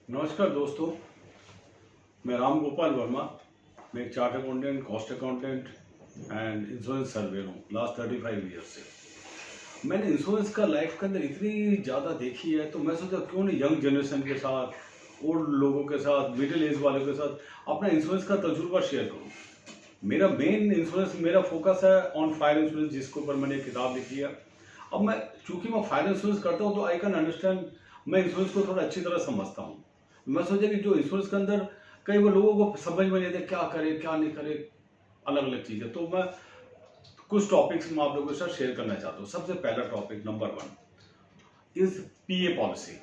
नमस्कार दोस्तों, मैं राम गोपाल वर्मा। मैं एक chart accountant, cost accountant and insurance surveyor हूँ लास्ट 35 ईयर से। मैंने इंश्योरेंस का लाइफ के अंदर इतनी ज़्यादा देखी है, तो मैं सोचा क्यों नहीं यंग जनरेशन के साथ, ओल्ड लोगों के साथ, मिडिल एज वालों के साथ अपना इंश्योरेंस का तजुर्बा शेयर करूँ। मेरा मेन इंश्योरेंस, मेरा फोकस है ऑन फायर इंश्योरेंस, जिसके ऊपर मैंने एक किताब लिखी है। अब मैं चूंकि मैं फायर इंश्योरेंस करता हूँ, तो आई कैन अंडरस्टैंड, मैं इंश्योरेंस को थोड़ा अच्छी तरह समझता हूँ। मैं सोचा कि जो इंश्योरेंस के अंदर कई बार लोगों को समझ में नहीं आता क्या करे क्या नहीं करे, अलग अलग चीज़ें। तो मैं कुछ टॉपिक्स में आप लोगों के साथ शेयर करना चाहता हूँ। सबसे पहला topic number 1 is PA policy.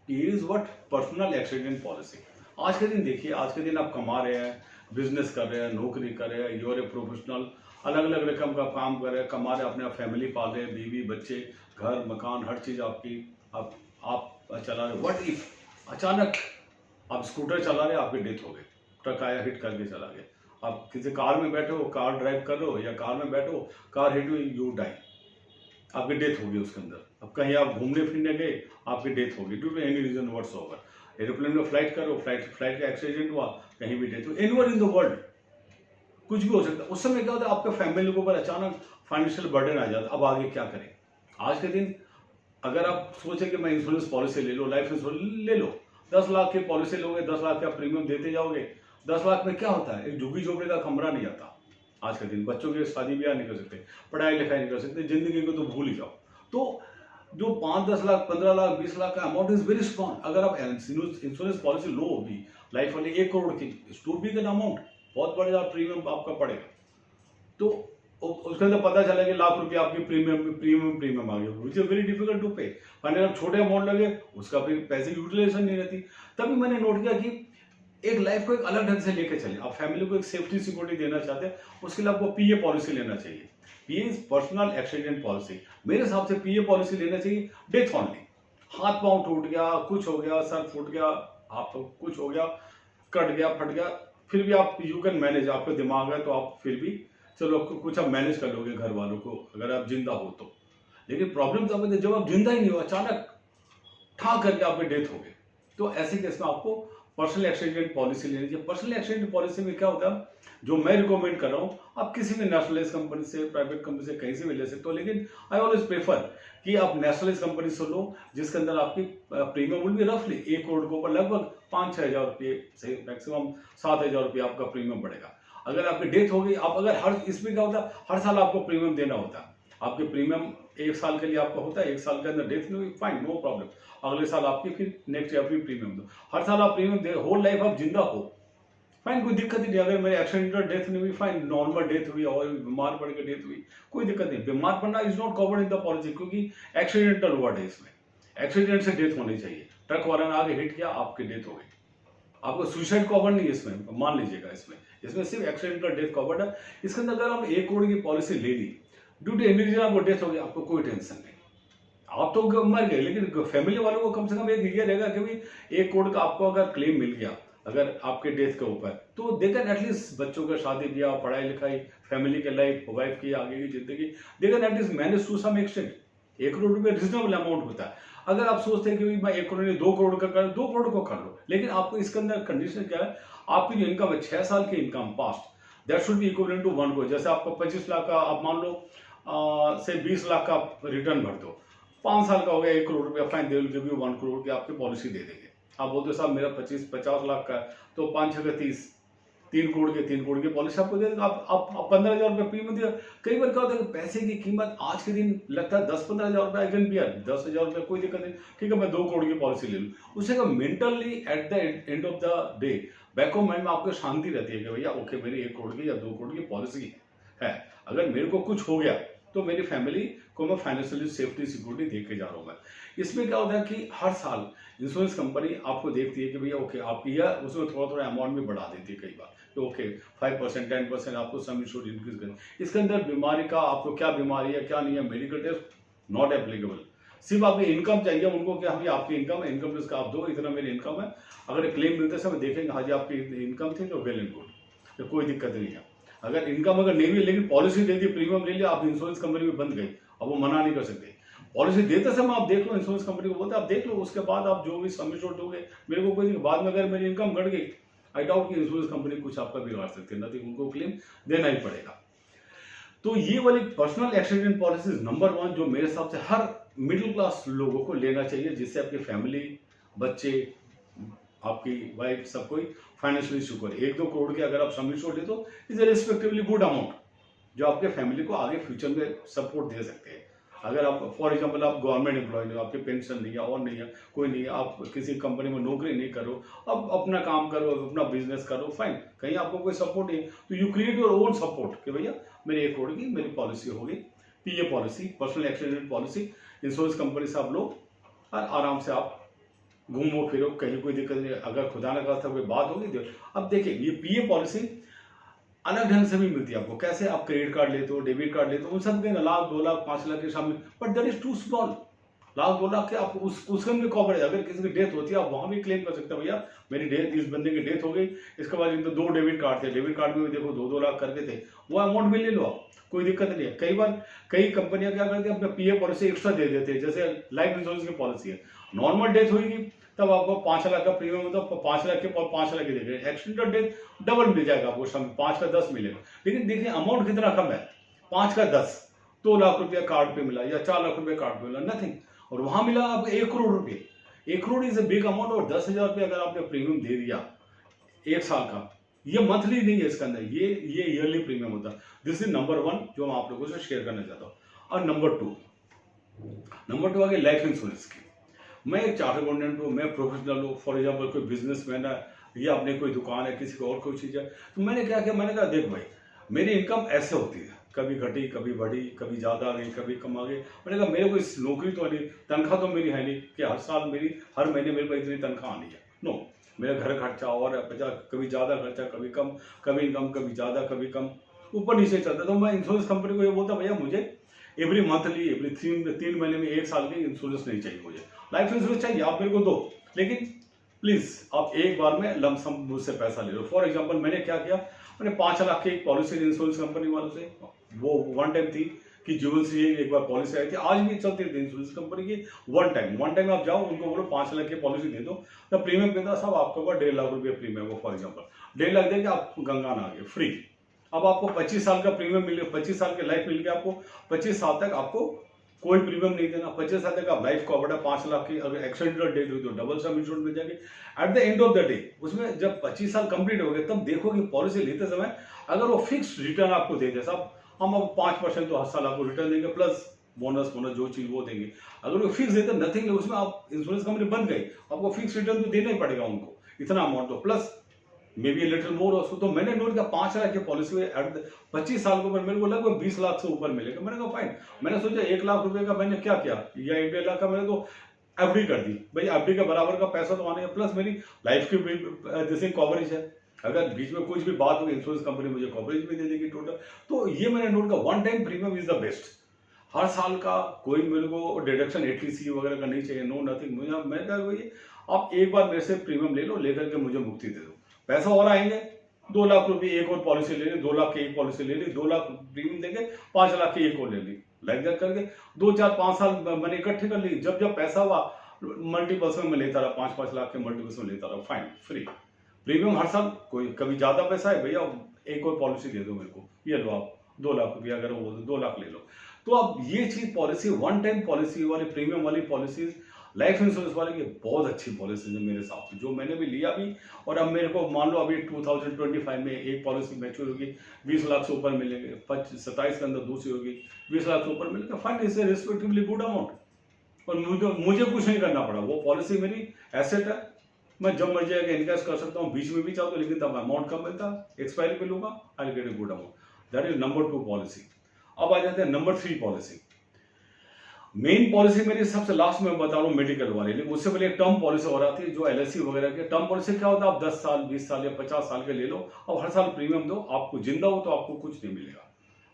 PA is what? Personal accident policy. आज के दिन देखिए, आज के दिन आप कमा रहे हैं, बिजनेस कर रहे हैं, नौकरी कर रहे हैं, यूर ए प्रोफेशनल, अलग अलग रकम का काम कर रहे हैं, कमा रहे हैं, अपने फैमिली पाल रहे हैं, बीवी बच्चे, घर मकान, हर चीज़ आपकी आप चला रहे। व्हाट इफ अचानक आप स्कूटर चला रहे, आपकी डेथ हो गई, ट्रक आया हिट करके चला गया। आप किसी कार में बैठे हो, कार ड्राइव कर रहे हो या कार में बैठे हो, कार हिट हुई, यू डाई, आपकी डेथ होगी उसके अंदर। अब कहीं आप घूमने फिरने गए, आपकी डेथ होगी due to any reason what's over. Aeroplane में फ्लाइट करो, फ्लाइट का एक्सीडेंट हुआ, कहीं भी डेथ हुई, एनीवेयर इन द वर्ल्ड, कुछ भी हो सकता है। उस समय क्या होता है, आपके फैमिली के ऊपर अचानक फाइनेंशियल बर्डन आ जाता है। अब आगे क्या करें? आज के दिन अगर आप सोचें कि मैं इंश्योरेंस पॉलिसी ले लो, लाइफ इंश्योरेंस ले लो, 10 लाख की पॉलिसी लोगे, 10 लाख का प्रीमियम देते जाओगे। 10 लाख में क्या होता है? एक झुग्गी झोपड़ी का कमरा नहीं आता। आज के दिन बच्चों की शादी ब्याह नहीं कर सकते, पढ़ाई लिखाई नहीं कर सकते, जिंदगी को तो भूल ही जाओ। तो जो 5-10 लाख, 15 लाख, 20 लाख का अमाउंट इज वेरी स्मॉल। अगर आप इंश्योरेंस पॉलिसी लो भी लाइफ वाली 1 करोड़ की, टू बिग एन अमाउंट, बहुत बड़ा प्रीमियम आपका पड़ेगा। तो उसके अंदर पता चला कि लाख रुपया आपकी प्रीमियम आ गया, which is very difficult to pay. Final आप छोटे अमाउंट लगे, उसका फिर पैसे की यूटिलाइजेशन नहीं रहती। तभी मैंने नोट किया कि एक लाइफ को एक अलग ढंग से लेके चले। आप फैमिली को एक सेफ्टी सिक्योरिटी देना चाहते हैं, उसके लिए आपको पीए पॉलिसी लेना चाहिए। पीए इज पर्सनल एक्सीडेंट पॉलिसी। मेरे हिसाब से पीए पॉलिसी लेना चाहिए डेथ ऑनली। हाथ पांव टूट गया, कुछ हो गया, सर फूट गया, आप कुछ हो गया, कट गया, फट गया, फिर भी आप यू कैन मैनेज, आपका दिमाग है तो आप फिर भी चलो कुछ आप मैनेज कर लोगे घर वालों को, अगर आप जिंदा हो तो। लेकिन प्रॉब्लम तब है जब आप जिंदा ही नहीं हो, अचानक ठा करके आपकी डेथ हो गई, तो ऐसे केस में आपको पर्सनल एक्सीडेंट पॉलिसी लेनी चाहिए। पर्सनल एक्सीडेंट पॉलिसी में क्या होता है, जो मैं रिकमेंड कर रहा हूँ, आप किसी भी नेशनलाइज कंपनी से, प्राइवेट कंपनी से, कहीं से भी ले सकते हो। लेकिन आई ऑलवेज प्रेफर कि आप नेशनलाइज कंपनी से लो, जिसके अंदर आपकी प्रीमियम विल बी रफली 1 करोड़ के ऊपर लगभग 5-6 हज़ार रुपये से मैक्सिमम 7 हज़ार रुपये आपका प्रीमियम पड़ेगा। अगर आपकी डेथ हो गई, आप अगर हर, इसमें क्या होता है, हर साल आपको प्रीमियम देना होता है। आपके प्रीमियम 1 साल के लिए आपका होता है, 1 साल के अंदर डेथ नहीं हुई, फाइन, नो प्रॉब्लम, अगले साल आपकी फिर नेक्स्ट ईयर फिर प्रीमियम दो। हर साल आप प्रीमियम दे, होल लाइफ आप जिंदा हो, फाइन, कोई दिक्कत ही नहीं। अगर मेरे एक्सीडेंटल डेथ नहीं हुई, फाइन, नॉर्मल डेथ हुई और बीमार पड़ के डेथ हुई, कोई दिक्कत नहीं। बीमार पड़ना is not covered in the policy, क्योंकि एक्सीडेंटल वर्ड है इसमें। एक्सीडेंट से डेथ होनी चाहिए, ट्रक वाला ने आगे हिट किया, आपकी डेथ हो गई, आपको सुसाइड कवर नहीं है इसमें, मान लीजिएगा। इसमें सिर्फ एक्सीडेंटल डेथ कवर्ड है। इसके अंदर अगर हम 1 करोड़ की पॉलिसी ले ली, ड्यू टू एनी रीजन आपको डेथ हो गई, आपको कोई टेंशन नहीं, आप तो मर गए, लेकिन फैमिली वालों को कम से कम एक ये रहेगा कि भाई 1 करोड़ का आपको अगर क्लेम मिल गया अगर आपके डेथ के ऊपर, तो दे कैन एटलीस्ट बच्चों का शादी ब्याह, पढ़ाई लिखाई, फैमिली के लाइफ, वाइफ की आगे की जिंदगी, they can at least manage to some extent. 1 crore रुपये रिजनेबल अमाउंट होता है। अगर आप सोचते हैं कि मैं 1 करोड़ नहीं 2 करोड़ का कर, 2 करोड़ को कर लो, लेकिन आपको इसके अंदर कंडीशन क्या है, आपकी जो इनकम है 6 साल की income past, that should be equivalent to 1 crore. जैसे आपको 25 लाख का, आप मान लो से 20 लाख का रिटर्न भर दो, 5 साल का हो गया 1 करोड़ रुपया, fine, they will give you 1 crore की आपकी पॉलिसी दे देंगे। आप बोलते साहब मेरा 25-50 लाख का है, तो 5-6 का 30, 3 करोड़ की पॉलिसी आपको दे देगा। आप 15 हज़ार रुपये प्रीमियम दिया। कई बार क्या होता है कि पैसे की कीमत आज के दिन लगता है 10-15 हज़ार रुपये, आई कैन बियर 10 हज़ार रुपये, कोई दिक्कत नहीं, ठीक है मैं 2 करोड़ की पॉलिसी ले लूँ। उससे mentally at the end of the day back of mind में आपको शांति रहती है कि भैया ओके, मेरी 1 करोड़ की या 2 करोड़ की पॉलिसी है, अगर मेरे को कुछ हो गया तो मेरी फैमिली को मैं फाइनेंशियली सेफ्टी सिक्योरिटी दे के जा रहा हूँ मैं। इसमें क्या होता है कि हर साल इंश्योरेंस कंपनी आपको देखती है कि भैया ओके, आपकी या उसमें थोड़ा थोड़ा अमाउंट भी बढ़ा देती है कई बार, तो ओके 5%, 10% आपको सम इंश्योर इंक्रीज करें। इसके अंदर बीमारी का, आपको क्या बीमारी है क्या नहीं है, मेडिकल टेस्ट नॉट एप्लीकेबल। सिर्फ आपकी इनकम चाहिए उनको, क्या हाँ आपकी इनकम है, इनकम टेस्ट का आप दो, इतना मेरी इनकम है। अगर क्लेम मिलते समय देखेंगे हाँ जी आपकी इनकम थी, तो वेल एंड गुड, तो कोई दिक्कत नहीं है। अगर इनकम अगर नहीं भी, लेकिन पॉलिसी दे दी, प्रीमियम ले लिया, आप इंश्योरेंस कंपनी में बंद गई, अब वो मना नहीं कर सकते। पॉलिसी देते समय आप देख लो, इंश्योरेंस कंपनी को बोलते हैं आप देख लो, उसके बाद आप जो भी सबमिशन दोगे मेरे को कोई बाद में अगर मेरी इनकम घट गई, आई डाउट कि इंश्योरेंस कंपनी कुछ आपका बिगाड़ सकती है, नथिंग, उनको क्लेम देना ही पड़ेगा। तो ये वाली पर्सनल एक्सीडेंट पॉलिसी नंबर 1 जो मेरे हिसाब से हर मिडिल क्लास लोगों को लेना चाहिए, जिससे आपकी फैमिली, बच्चे, आपकी वाइफ, सब कोई फाइनेंशियली सिक्योर। 1-2 करोड़ के अगर आप सबमिशन ले तो is a respectively good amount जो आपके फैमिली को आगे फ्यूचर में सपोर्ट दे सकते हैं। अगर आप फॉर एग्जांपल आप गवर्नमेंट एम्प्लॉय हो, आपके पेंशन नहीं है और नहीं है, कोई नहीं है, आप किसी कंपनी में नौकरी नहीं करो, अब अपना काम करो, अपना बिजनेस करो, फाइन, कहीं आपको कोई सपोर्ट नहीं, तो you create your own support कि भैया मेरी 1 करोड़ की मेरी पॉलिसी होगी, PA policy, personal accident policy, insurance company से आप लो और आराम से आप घूमो फिरो, कहीं कोई दिक्कत नहीं। अगर खुदा न खास्ता कोई बात होगी, अब देखिए ये पीए पॉलिसी अलग ढंग से भी मिलती है आपको। कैसे? आप क्रेडिट कार्ड लेते हो, डेबिट कार्ड लेते हो, उन सब के 1 लाख 2 लाख 5 लाख के सामने, but that is too small. 1 lakh 2 lakh के आप उसके भी कवर, अगर किसी की डेथ होती है आप वहां भी क्लेम कर सकते हो, भैया मेरी डेथ, इस बंदे की डेथ हो गई, इसके बाद इनके 2 डेबिट कार्ड थे, डेबिट कार्ड में भी देखो 2-2 लाख करके थे, वो अमाउंट भी ले लो आप, कोई दिक्कत नहीं है। कई बार कई कंपनियां क्या करती है, अपने पीए पॉलिसी एक्स्ट्रा दे देते हैं, जैसे लाइफ इंश्योरेंस की पॉलिसी है, नॉर्मल डेथ होगी तब आपको 5 लाख का प्रीमियम होता है, 5 लाख के 5 लाख की देंगे, एक्सीडेंटल डेथ डबल मिल जाएगा आपको, 5 का 10 मिलेगा। लेकिन देखिए अमाउंट कितना कम है, 5 का 10, 2 लाख रुपया कार्ड पे मिला या 4 लाख रुपया कार्ड पे मिला, नथिंग, और वहां मिला आपको 1 करोड़ रुपये। 1 crore is a big amount, और 10,000 रुपये अगर आपने प्रीमियम दे दिया 1 साल का, ये मंथली नहीं है इसके अंदर, ये ईयरली प्रीमियम होता है। दिस इज नंबर 1 जो मैं आप लोगों से शेयर करना चाहता हूँ। और नंबर 2 आ गई लाइफ इंश्योरेंस की। मैं एक चार्टर्ड अकाउंटेंट हूँ, मैं प्रोफेशनल हूँ, फॉर एग्जाम्पल कोई बिजनेसमैन है या अपने कोई दुकान है, किसी को और कोई चीज़ है, तो मैंने क्या किया, मैंने कहा देख भाई मेरी इनकम ऐसे होती है, कभी घटी, कभी बढ़ी, कभी ज़्यादा आ गई, कभी कम आ गई। मैंने कहा मेरे को इस नौकरी तो नहीं, तनख्वाह तो मेरी है नहीं कि हर साल मेरी हर महीने मेरे को इतनी तनख्वाह आनी है, नो, मेरा घर खर्चा और कभी ज़्यादा खर्चा, कभी कम, कभी ज़्यादा, कभी कम, ऊपर नीचे चलता। तो मैं इंश्योरेंस कंपनी को ये बोलता भैया मुझे एवरी मंथली, एवरी 3 महीने में 1 साल की इंश्योरेंस नहीं चाहिए, मुझे लाइफ इंश्योरेंस चाहिए, आप मेरे को दो, लेकिन प्लीज आप एक बार में लमसम मुझसे पैसा ले लो। फॉर एग्जांपल मैंने क्या किया, मैंने 5 लाख की एक पॉलिसी इंश्योरेंस कंपनी वालों से, वो वन टाइम थी कि जीवन से एक बार पॉलिसी आई थी, आज भी चलती थी इंश्योरेंस कंपनी की, वन टाइम आप जाओ उनको बोलो 5 लाख की पॉलिसी दे दो, तो प्रीमियम कितना साहब आपके ऊपर 1.5 लाख रुपये प्रीमियम हो, फॉर एग्जाम्पल 1.5 लाख देंगे आप, गंगान आ गए फ्री। अब आपको 25 साल का प्रीमियम मिल गया, 25 साल की लाइफ मिल गया आपको, 25 साल तक आपको कोई प्रीमियम नहीं देना, 25 साल तक आप लाइफ कवर है, 5 लाख की अगर एक्सीडेंटल डेथ हुई तो डबल सम इंश्योरेंस मिल जाएगी। At the end of the day उसमें जब 25 साल कंप्लीट हो गए तब देखो कि पॉलिसी लेते समय अगर वो फिक्स रिटर्न आपको दे दे, साहब हम अब 5% तो हर साल आपको रिटर्न देंगे, प्लस बोनस जो चीज वो देंगे, अगर वो फिक्स देते नथिंग, उसमें आप इंश्योरेंस कंपनी बंद गई, आपको फिक्स रिटर्न तो देना ही पड़ेगा उनको, इतना अमाउंट तो plus may be little more also. तो मैंने नोट किया 5 लाख की पॉलिसी में 25 साल के ऊपर मेरे को लगभग 20 लाख से ऊपर मिलेगा। मैंने कहा फाइन, मैंने सोचा 1 लाख रुपए का मैंने क्या किया, या 1.5 लाख का मैंने तो एफडी कर दी, भाई एफडी का बराबर का पैसा तो आने, प्लस मेरी लाइफ की जैसे कवरेज है, अगर बीच में कुछ भी बात होगी इंश्योरेंस कंपनी मुझे कवरेज भी दे देगी टोटल। तो ये मैंने नोट किया, one time premium is the best. हर साल का कोई मेरे को डिडक्शन एटीसी वगैरह का नहीं चाहिए, नो नथिंग। मुझे मैं क्या भाई आप एक बार मेरे से प्रीमियम ले लो, लेकर के मुझे मुक्ति दे दो, पैसा और आएंगे, 2 लाख रुपए एक और पॉलिसी ले ली, 2 लाख की एक पॉलिसी ले ली, 2 लाख प्रीमियम देंगे, 5 लाख की एक और ले ली, लाइक दैट करके 2 4 5 साल मैंने इकट्ठे कर ली। जब पैसा हुआ मल्टीपल्स में मैं लेता रहा, 5-5 लाख के मल्टीपल्स में लेता रहा, फाइन फ्री प्रीमियम हर साल। कोई कभी ज्यादा पैसा है भैया एक और पॉलिसी दे दो मेरे को, ये लो आप 2 लाख रुपया, अगर वो 2 लाख ले लो। तो अब ये चीज पॉलिसी, वन टाइम पॉलिसी वाली, प्रीमियम वाली पॉलिसीज, लाइफ इंश्योरेंस वाले की बहुत अच्छी पॉलिसी है मेरे हिसाब से, जो मैंने भी लिया भी। और अब मेरे को मान लो अभी 2025 में एक पॉलिसी मैच्योर होगी, 20 लाख से ऊपर मिलेंगे, 27 के अंदर दूसरी होगी 20 लाख से ऊपर मिलेगा, fine, is a respectively good amount. और मुझे कुछ नहीं करना पड़ा, वो पॉलिसी मेरी एसेट है, मैं जब मर्जी आके इन्वेस्ट कर सकता हूँ, बीच में भी चाहता हूँ, लेकिन तब अमाउंट कम मिलता है, एक्सपायरी पे लूंगा, I get a good amount. That is number 2 policy. अब आ जाते हैं नंबर 3 पॉलिसी। मेन पॉलिसी मेरी सबसे लास्ट में बता रहा हूँ मेडिकल वाले, लेकिन उससे पहले एक टर्म पॉलिसी हो रही थी जो एलआईसी वगैरह की। टर्म पॉलिसी क्या होता है, आप 10 साल 20 साल या 50 साल के ले लो और हर साल प्रीमियम दो, आपको जिंदा हो तो आपको कुछ नहीं मिलेगा,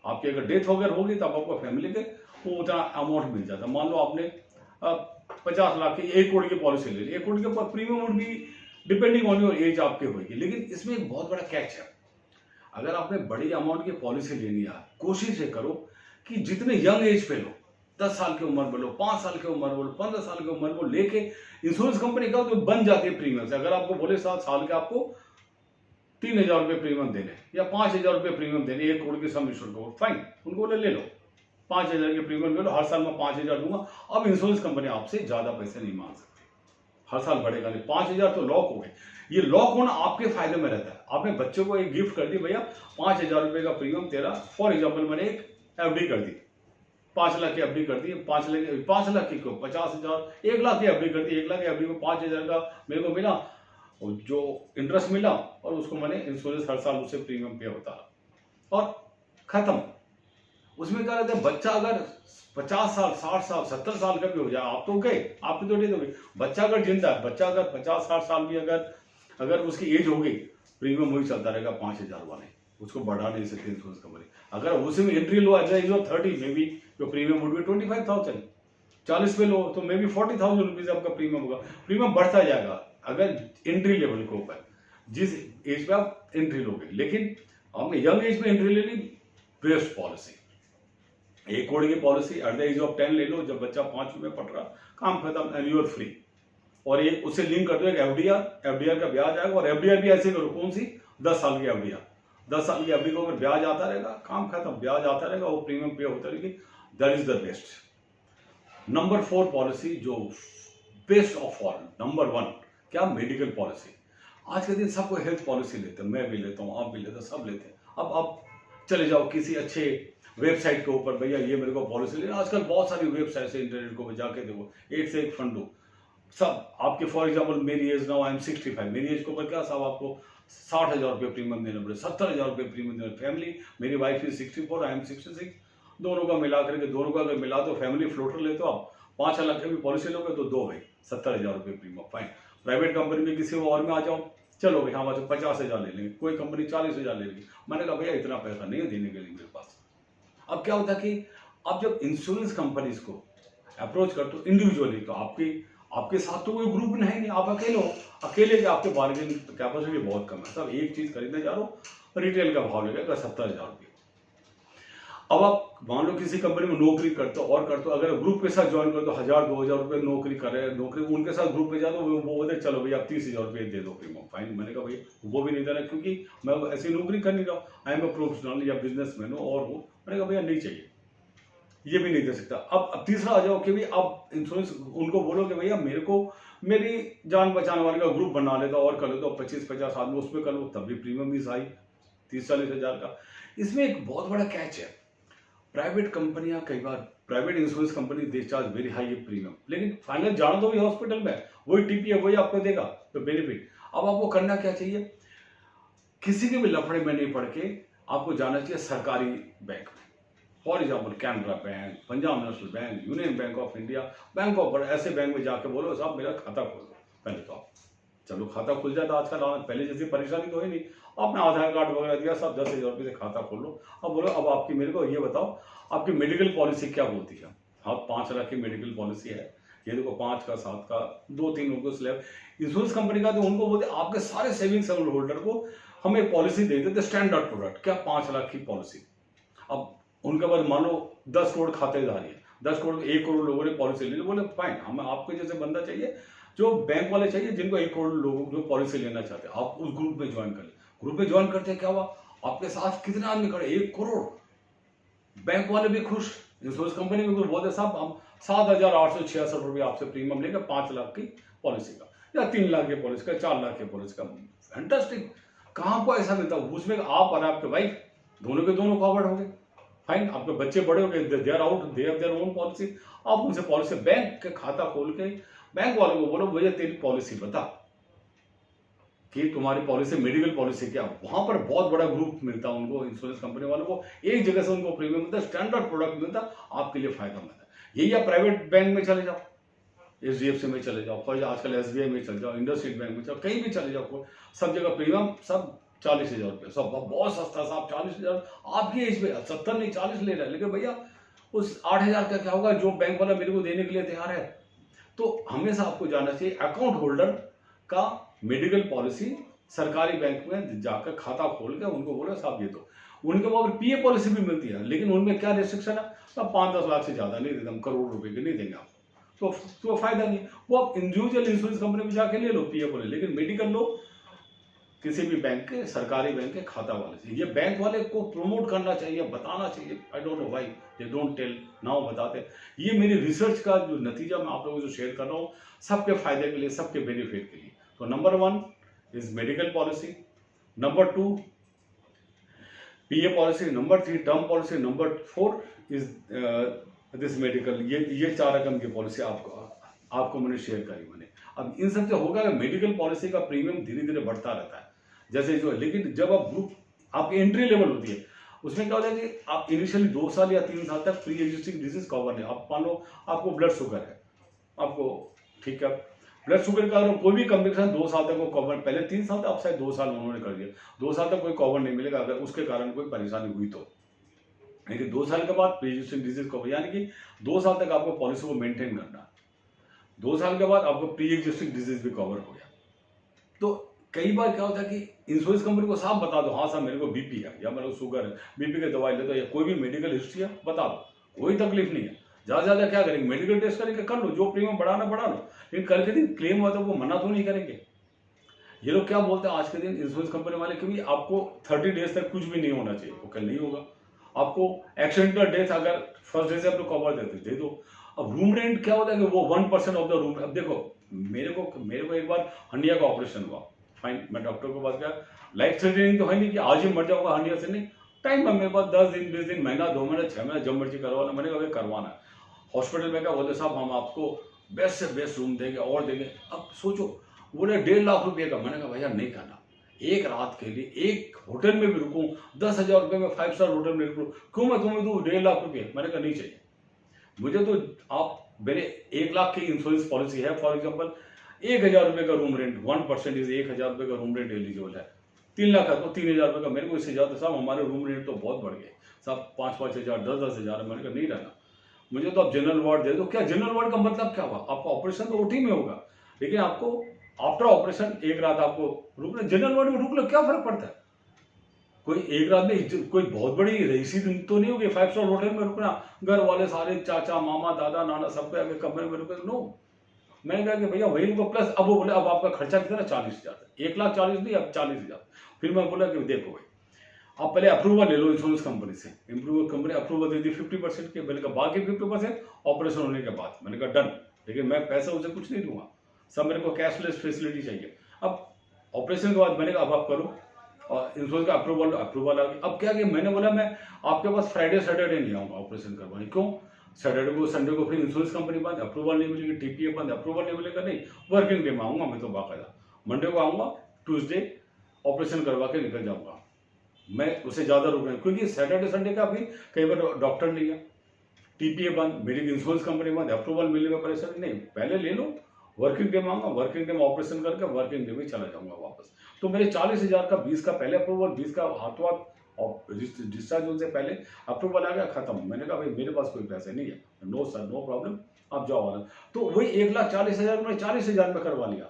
आपकी अगर डेथ वगैरह होगी तब आपको फैमिली के वो उतना अमाउंट मिल जाता है। मान लो आपने 50 लाख की 1 करोड़ की पॉलिसी ले ली, 1 करोड़ के प्रीमियम वुड भी डिपेंडिंग ऑन योर एज आपके होगी। लेकिन इसमें एक बहुत बड़ा कैच है, अगर आपने बड़ी अमाउंट की पॉलिसी लेनी है, कोशिश ये करो कि जितने यंग एज पे लो, 10 साल की उम्र बोलो, 5 साल की उम्र बोलो, 15 साल की उम्र बोलो, लेके इंश्योरेंस कंपनी का तो बन जाती है प्रीमियम से। अगर आपको बोले 7 साल के आपको 3,000 रुपये प्रीमियम देने या 5,000 रुपये प्रीमियम देने, 1 करोड़ की सम इंश्योर करो, फाइन, उनको बोले ले लो 5,000 के प्रीमियम ले लो, हर साल मैं 5,000 दूंगा। अब इंश्योरेंस कंपनी आपसे ज्यादा पैसे नहीं मांग सकती, हर साल बढ़ेगा नहीं। 5,000 तो लॉक हो गए। ये लॉक होना आपके फायदे में रहता है। आपने बच्चों को एक गिफ्ट कर दी, भैया 5,000 रुपये का प्रीमियम तेरा, फॉर एग्जाम्पल मैंने एक एफडी कर दी, 5 लाख की एफडी कर दी, 5 लाख की क्यों, 50,000, 1 लाख की एफडी कर दी, 1 लाख की एफडी में 5,000 का मेरे को मिला, और जो इंटरेस्ट मिला, और उसको मैंने इंश्योरेंस हर साल उससे प्रीमियम पे होता रहा और खत्म। उसमें क्या रहता है, बच्चा अगर 50 साल, 60 साल, 70 साल का भी हो जाए, आप तो गए, आपकी तो डेथ हो गई। बच्चा अगर जिंदा है, बच्चा अगर 50-60 साल भी अगर उसकी एज हो गई, प्रीमियम वही चलता रहेगा 5,000 वाले, उसको बढ़ा नहीं सकते इंश्योरेंस कंपनी। अगर उसी में एंट्री लो at the age of 30, may be your premium would be 25,000, 40 पे लो तो मे बी 40,000 रुपीज आपका प्रीमियम होगा। प्रीमियम बढ़ता जाएगा अगर एंट्री लेवल के ऊपर, जिस एज पे आप एंट्री लोगे। लेकिन आपने यंग एज में एंट्री ले ली, बेस्ट पॉलिसी, 1 करोड़ की policy at the age of 10 ले लो, जब बच्चा 5 में पढ़ रहा, काम खत्म, एंड यू आर फ्री। और एक उससे लिंक कर दो एक एफडीआर का ब्याज आएगा, और एफडीआर भी ऐसे करो, कौन सी, 10 साल की एफडीआर, 10 साल की एफडी को अगर ब्याज आता रहेगा, काम खत्म, ब्याज आता रहेगा, वो प्रीमियम पे होता रहेगी। That is the best. Number 4 policy जो बेस्ट ऑफ ऑल, नंबर 1 क्या, मेडिकल पॉलिसी। आज के दिन सबको हेल्थ पॉलिसी लेते हैं, मैं भी लेता हूँ, आप भी लेते हैं, सब लेते हैं। अब आप चले जाओ किसी अच्छे वेबसाइट के ऊपर, भैया ये मेरे को पॉलिसी लेना, आजकल बहुत सारी वेबसाइट है, इंटरनेट को जाके देखो, एक से एक फंड लो, सब आपके, फॉर एग्जाम्पल मेरी एज नाउ आई एम 65, मेरी एज के ऊपर क्या, सब आपको 60,000 रुपये प्रीमियम देना पड़े, 70,000 रुपये प्रीमियम देना। फैमिली, मेरी वाइफ इज 64, आई एम 66, दोनों का मिला करके, दोनों का अगर मिला तो फैमिली फ्लोटर लेते हो आप, 5 लाख की भी पॉलिसी लोगे तो 2 भाई 70,000 रुपये प्रीमियम, फाइन। प्राइवेट कंपनी में किसी और में आ जाओ, चलो भाई हाँ 50,000 ले लेंगे, कोई कंपनी 40,000 ले लेगी। मैंने कहा भैया इतना पैसा नहीं है देने के लिए मेरे पास। अब क्या होता है कि आप जब इंश्योरेंस कंपनीज को अप्रोच करते हो इंडिविजुअली, तो आपके साथ तो कोई ग्रुप नहीं, आप अकेले हो, अकेले के आपके बार्गेनिंग कैपेसिटी बहुत कम है। सब एक चीज खरीदने जा रहे हो, रिटेल का भाव लगेगा 70,000 रुपये। अब आप मान लो किसी कंपनी में नौकरी करते हो और करते हो, अगर ग्रुप के साथ ज्वाइन कर दो, 1,000-2,000 रुपये नौकरी कर रहे हैं, नौकरी उनके साथ ग्रुप पे जा दो, वो बोलते चलो भैया आप 30,000 रुपये दे दो प्रीमियम, फाइन। मैंने कहा भैया वो भी नहीं देना, क्योंकि मैं ऐसी नौकरी कर नहीं रहा हूँ, आई एम अ प्रोफेशनल या बिजनेसमैन हो और हूँ। मैंने कहा भैया नहीं चाहिए, ये भी नहीं दे सकता। अब तीसरा आ जाओ कि भाई आप इंश्योरेंस उनको बोलो कि भैया मेरे को मेरी जान बचाने वाले का ग्रुप बना लेता और कर लेता, 25-50 आदमी उसमें कर लो, तब भी प्रीमियम भी हाई 30-40 हज़ार का। इसमें एक बहुत बड़ा कैच है, प्राइवेट कंपनियां कई बार, private insurance company they charge very high premium, लेकिन फाइनल जाना तो भी हॉस्पिटल में, वही टीपी है, वही आपको देगा तो बेनिफिट। अब आपको करना क्या चाहिए, किसी के भी लफड़े में नहीं पड़ के आपको जाना चाहिए सरकारी बैंक में, for example Canara bank, Punjab national bank, union bank of India, bank of Baroda, ऐसे बैंक में जाके बोलो साहब मेरा खाता खोल दो। पहले तो आप चलो खाता खुल जाता, आजकल पहले जैसी परेशानी तो है नहीं, आपने आधार कार्ड वगैरह दिया, सब 10,000 रुपये से खाता खोल लो। अब बोलो अब आपकी, मेरे को ये बताओ आपकी मेडिकल पॉलिसी क्या बोलती है। हाँ 5 लाख की मेडिकल पॉलिसी है, ये देखो 5 का 7 का 2-3 उनको स्लैब इंश्योरेंस कंपनी का, तो उनको बोलते आपके सारे सेविंग्स होल्डर को हम एक पॉलिसी दे देते स्टैंडर्ड प्रोडक्ट, क्या 5 लाख की पॉलिसी। अब उनके बाद मान लो 10 करोड़ खातेदारी है, 10 करोड़ 1 करोड़ लोगों ने पॉलिसी ले ली, बोले फाइन हमें आपके जैसे बंदा चाहिए, जो बैंक वाले चाहिए जिनको 1 करोड़ लोग जो पॉलिसी लेना चाहते हैं, आप उस ग्रुप में ज्वाइन कर ले। ग्रुप में ज्वाइन करते क्या हुआ, आपके साथ कितने आदमी खड़े, 1 करोड़, बैंक वाले भी खुश, इंश्योरेंस कंपनी भी खुश, बोलते साहब हम 7,866 रुपये आपसे प्रीमियम लेंगे 5 लाख की पॉलिसी का, या 3 लाख की पॉलिसी का, 4 लाख की पॉलिसी का। फैंटास्टिक, कहाँ को ऐसा मिलता है, उसमें आप और आपके वाइफ दोनों के दोनों कवर्ड हो गए, फाइन। आपके बच्चे बड़े हो गए, they are out, they have their own policy. आप उनसे पॉलिसी, बैंक के खाता खोल के बैंक वालों को बोलो मुझे तेरी पॉलिसी बता कि तुम्हारी पॉलिसी मेडिकल पॉलिसी क्या। वहां पर बहुत बड़ा ग्रुप मिलता है उनको, इंश्योरेंस कंपनी वालों को, एक जगह से उनको प्रीमियम मिलता है, स्टैंडर्ड प्रोडक्ट मिलता है, आपके लिए फायदेमंद है। यही आप प्राइवेट बैंक में चले जाओ, HDFC में चले जाओ, फॉर आजकल SBI में चले जाओ, इंडसइंड बैंक में चलो, कहीं भी चले जाओ, सब जगह प्रीमियम सब 40,000 रुपये, सब बहुत सस्ता साहब, 40,000 आपकी एज पे 70 नहीं 40 ले रहा है, लेकिन भैया उस 8,000 का क्या होगा जो बैंक वाला मेरे को देने के लिए तैयार है। तो हमेशा आपको जानना चाहिए अकाउंट होल्डर का मेडिकल पॉलिसी सरकारी बैंक में जाकर खाता खोल के उनको बोलो साहब ये तो उनके वहाँ पर पीए पॉलिसी भी मिलती है, लेकिन उनमें क्या रिस्ट्रिक्शन है, अब 5-10 लाख से ज़्यादा नहीं देते हम, करोड़ रुपए के नहीं देंगे आपको, तो फायदा नहीं। वो आप इंडिविजुअल इंश्योरेंस कंपनी में जाके ले लो पीए पॉलिसी, लेकिन मेडिकल लो किसी भी बैंक के, सरकारी बैंक के खाता वाले से। ये बैंक वाले को प्रमोट करना चाहिए, बताना चाहिए। I don't know why they don't tell, now बताते। ये मेरी रिसर्च का जो नतीजा मैं आप लोगों से शेयर कर रहा हूँ, सबके फायदे के लिए, सबके बेनिफिट के लिए। तो number 1 is medical policy, number 2 PA policy, number 3 term policy, number 4 is this medical. ये 4 रकम की पॉलिसी आपको मैंने शेयर करी मैंने। अब इन सबसे होगा कि मेडिकल पॉलिसी का प्रीमियम धीरे धीरे बढ़ता रहता है जैसे जो, लेकिन जब आप ग्रुप आपकी एंट्री लेवल होती है, उसमें क्या होता है कि आप इनिशियली 2 साल या 3 साल तक प्री एग्जिस्टिंग डिजीज कवर नहीं। आप मान लो आपको ब्लड शुगर है, आपको ठीक है ब्लड शुगर का अगर कोई भी कंप्लीकेशन 2 साल तक वो कवर, पहले 3 साल तक, अब शायद 2 साल उन्होंने कर दिया, 2 साल तक कोई कवर नहीं मिलेगा अगर उसके कारण कोई परेशानी हुई तो। लेकिन 2 साल के बाद प्री एग्जिस्टिंग डिजीज कवर, यानी कि 2 साल तक आपको पॉलिसी को मेंटेन करना, 2 साल के बाद आपको प्री एग्जिस्टिंग डिजीज भी कवर हो गया। तो कई बार क्या होता है कि इंश्योरेंस कंपनी को साफ बता दो, हाँ साहब मेरे को बीपी है या मेरे को शुगर है, बीपी की दवाई लेते हो या कोई भी मेडिकल हिस्ट्री है बता दो, कोई तकलीफ नहीं है। ज़्यादा से ज़्यादा क्या करेंगे, मेडिकल टेस्ट करेंगे, कर लो, जो प्रीमियम बढ़ाना बढ़ा लो, लेकिन कल के दिन क्लेम हुआ तो वो मना तो नहीं करेंगे। ये लोग क्या बोलते हैं आज के दिन इंश्योरेंस कंपनी वाले, क्योंकि आपको 30 डेज तक कुछ भी नहीं होना चाहिए, वो कल नहीं होगा। आपको एक्सीडेंटल डेथ अगर फर्स्ट डे से आप कवर देते दे दो। अब रूम रेंट क्या होता है कि वो 1% ऑफ द रूम। अब देखो मेरे को एक बार हंडिया का ऑपरेशन हुआ, फाइन, मैं डॉक्टर के पास गया, लाइफ थ्रेटनिंग तो है नहीं कि आज ही मर जाऊंगा हंडिया से, नहीं, टाइम है मेरे पास 10 दिन 20 दिन, महीना 2 महीने 6 महीने, जब मर्जी करवाना। मैंने कहा करवाना है। हॉस्पिटल में क्या बोलते साहब हम आपको बेस्ट से बेस्ट रूम देंगे और देंगे। अब सोचो बोले 1.5 लाख रुपये का। मैंने कहा भैया नहीं करना, एक रात के लिए एक होटल में भी रुकूं, 10,000 रुपये में 5 स्टार होटल में रुकूं, क्यों मैं तुम्हें दूं 1.5 लाख रुपये। मैंने कहा नहीं चाहिए मुझे, तो आप मेरे 1 लाख की इंश्योरेंस पॉलिसी है, फॉर एग्जाम्पल 1,000 रुपये का रूम रेंट, 1% इज 1,000 रुपये का रूम रेंट एलिजिबल है, 3 लाख है तो 3,000 रुपये का। मेरे को इससे ज़्यादा साहब हमारे रूम रेंट तो बहुत बढ़ गए साहब, 5-5 हज़ार 10-10 हज़ार। मैंने कहा नहीं रहना मुझे, तो आप जनरल वार्ड दे दो। क्या जनरल वार्ड का मतलब क्या हुआ, आपका ऑपरेशन तो ओटी में होगा, लेकिन आपको आफ्टर ऑपरेशन एक रात आपको रुकना, जनरल वार्ड में रुक लो, क्या फर्क पड़ता है। कोई एक रात में कोई बहुत बड़ी रईसी तो नहीं होगी 5 स्टार होटल में रुकना, घर वाले सारे चाचा मामा दादा नाना सबके आगे कमरे में रुके, नो। मैंने कहा कि भैया वही रुको, प्लस अब वो बोले अब आपका खर्चा कितना, 40,000, 1,40,000 नहीं, अब 40,000। फिर मैं बोला कि देखो भाई आप पहले अप्रूवल ले लो इंश्योरेंस कंपनी से, इंप्रूव कंपनी अप्रूवल दे दी 50% के, मैंने कहा बाकी 50% ऑपरेशन होने के बाद। मैंने कहा डन, लेकिन मैं पैसा उसे कुछ नहीं दूंगा, सब मेरे को कैशलेस फैसिलिटी चाहिए। अब ऑपरेशन के बाद मैंने कहा अब आप करो, और इंश्योरेंस का अप्रूवल आ गया। अब क्या कि मैंने बोला मैं आपके पास फ्राइडे सैटरडे नहीं आऊंगा ऑपरेशन करवाने, क्यों, सैटरडे को संडे को फिर इंश्योरेंस कंपनी बंद, अप्रूवल नहीं मिलेगी, टीपीए बंद, अप्रूवल नहीं मिलेगा, नहीं वर्किंग डे में आऊंगा मैं तो बाकायदा, मंडे को आऊंगा, ट्यूसडे ऑपरेशन करवा के निकल जाऊंगा। मैं उसे ज्यादा रुक रहा, क्योंकि सैटरडे संडे का भी कई बार डॉक्टर नहीं है, टीपीए बंद, मेडिकल इंश्योरेंस कंपनी बंद, अप्रूवल मिलेगा परेशानी नहीं, पहले ले लो, वर्किंग डे में आऊंगा, वर्किंग डे में ऑपरेशन करके वर्किंग डे में चला जाऊंगा वापस। तो मेरे 40,000 का 20 का पहले अप्रूवल, 20 का हाथों हाथ और डिस्चार्ज होने से पहले अप्रूवल आ गया, खत्म। मैंने कहा भाई मेरे पास कोई पैसे नहीं है, नो सर नो प्रॉब्लम, आप जाओ वाला। तो वही 1,40,000 में 40,000 में करवा लिया।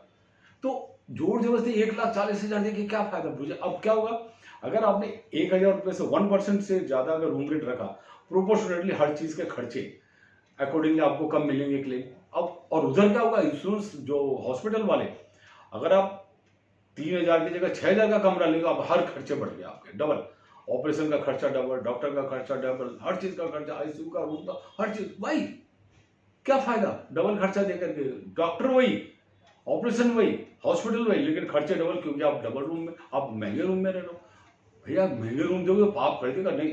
तो जोर जबरदस्ती 1,40,000 देखिए क्या फायदा मुझे। अब क्या होगा, अगर आपने 1,000 रुपये से 1% से ज्यादा अगर रूम रेंट रखा, प्रोपोर्शनेटली हर चीज के खर्चे अकॉर्डिंगली आपको कम मिलेंगे क्लेम। अब और उधर क्या होगा, इंश्योरेंस जो हॉस्पिटल वाले, अगर आप 3,000 की जगह 6,000 का कमरा लेंगे, आप हर खर्चे बढ़ गए आपके डबल, ऑपरेशन का खर्चा डबल, डॉक्टर का खर्चा डबल, हर चीज का खर्चा, आईसीयू का रूम का हर चीज, भाई क्या फायदा डबल खर्चा देकर के, डॉक्टर वही, ऑपरेशन वही, हॉस्पिटल वही, लेकिन खर्चे डबल, क्योंकि आप डबल रूम में, आप महंगे रूम में रह रहे हो। भैया महंगे रूम दोगे तो आप खरीदेगा, नहीं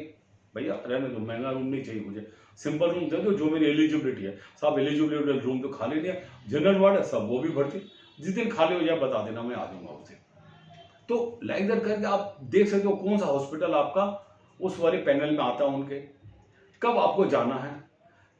भैया रहने दो, महंगा रूम नहीं चाहिए मुझे, सिंपल रूम दे दो जो मेरी एलिजिबिलिटी है। साहब एलिजिबिलिटी रूम तो खाली नहीं है, जनरल वार्ड है सब वो भी भर्ती, जिस दिन खाली हो जाए बता देना, मैं आ जाऊंगा उसे। तो लाइक दैट करके आप देख सकते हो कौन सा हॉस्पिटल आपका उस वाले पैनल में आता है, उनके कब आपको जाना है,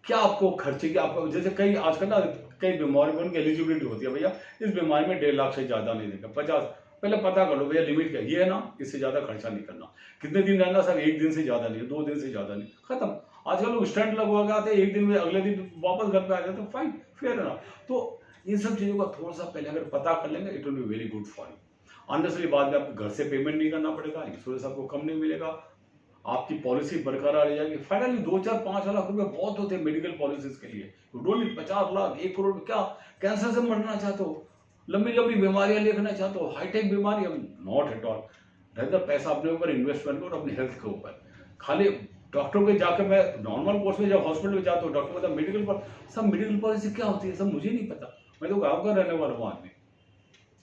क्या आपको खर्चे की, आपको जैसे कई आजकल ना कई बीमारी में उनकी एलिजिबिलिटी होती है, भैया इस बीमारी में 1.5 लाख से ज्यादा नहीं देगा, 50, पहले पता कर लो भैया लिमिट क्या ये है ना, इससे ज्यादा खर्चा नहीं करना, कितने दिन रहना सर, 1 दिन से ज्यादा नहीं, 2 दिन से ज्यादा नहीं, खत्म। आजकल लोग स्टंट लगवा के आते हैं, 1 दिन में अगले दिन वापस घर पे आ जाते, फाइन फेयर है ना। तो इन सब चीजों का थोड़ा सा पहले अगर पता कर लेंगे, it will be very good for you. Unnecessary बाद में आपको घर से पेमेंट नहीं करना पड़ेगा, इंश्योरेंस आपको कम नहीं मिलेगा, आपकी पॉलिसी बरकरार रह जाएगी। फाइनली 2-4-5 लाख रुपए बहुत होते हैं मेडिकल पॉलिसीज के लिए। डोली 50 लाख 1 करोड़ क्या कैंसर से मरना चाहते हो, लंबी लंबी बीमारियां देखना चाहते हो, हाईटेक बीमारी, नॉट एट ऑल। रहता पैसा अपने ऊपर इन्वेस्टमेंट करो, अपनी हेल्थ के ऊपर। खाली डॉक्टर पे जाकर, मैं नॉर्मल कोर्स में जब हॉस्पिटल में जाता हूँ, डॉक्टर मतलब मेडिकल पर सब मेडिकल पॉलिसी क्या होती है सब मुझे नहीं पता। मैं तो गाँव का रहने वाला हूँ आदमी,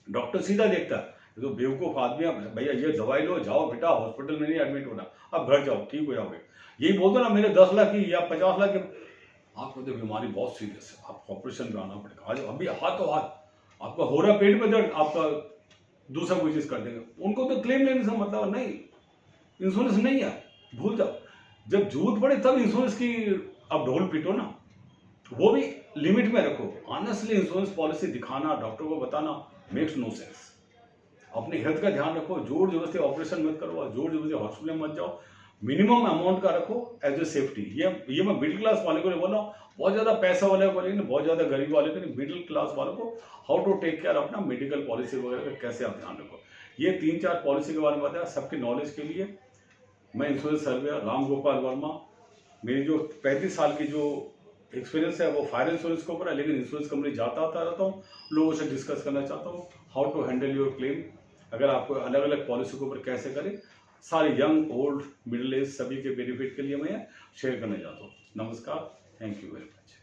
डॉक्टर सीधा देखता है ये तो बेवकूफ आदमी है, भैया ये दवाई लो, जाओ बेटा हॉस्पिटल में नहीं एडमिट होना, अब घर जाओ ठीक हो जाओगे। यही बोलते ना मेरे 10 लाख की या 50 लाख की, आपको तो बीमारी बहुत सीरियस है, आपको ऑपरेशन कराना पड़ेगा, आज अभी हाथों हाथ आपका हो रहा पेट में दर्द, आपका दूसरा कोई चीज कर देंगे। उनको तो क्लेम लेने से मतलब नहीं, इंश्योरेंस नहीं है, भूल जाओ। जब जरूरत पड़े तब इंश्योरेंस की आप ढोल पीटो ना, वो भी लिमिट में रखो। ऑनेस्टली इंश्योरेंस पॉलिसी दिखाना, डॉक्टर को बताना मेक्स नो सेंस। अपनी हेल्थ का ध्यान रखो, जोर जबरदस्ती ऑपरेशन मत करो, जोर जबरदस्ती हॉस्पिटल में मत जाओ, मिनिमम अमाउंट का रखो एज ए सेफ्टी। ये मैं मिडिल क्लास वाले को नहीं बोल रहा हूँ, बहुत ज्यादा पैसा वाले को नहीं, बहुत ज्यादा गरीब वाले को नहीं, मिडिल क्लास वालों को हाउ टू टेक केयर अपना मेडिकल पॉलिसी वगैरह का कैसे आप ध्यान रखो। ये 3-4 पॉलिसी के बारे में बताया सबके नॉलेज के लिए। मैं इंश्योरेंस सर्वेयर राम गोपाल वर्मा। मेरी जो 35 साल की जो एक्सपीरियंस है वो फायर इंश्योरेंस के ऊपर है, लेकिन इंश्योरेंस कंपनी जाता आता रहता हूँ, लोगों से डिस्कस करना चाहता हूँ how to handle your claim. अगर आपको अलग अलग पॉलिसी के ऊपर कैसे करें, सारे यंग ओल्ड मिडिल एज सभी के बेनिफिट के लिए मैं शेयर करना चाहता हूँ। नमस्कार, थैंक यू वेरी मच।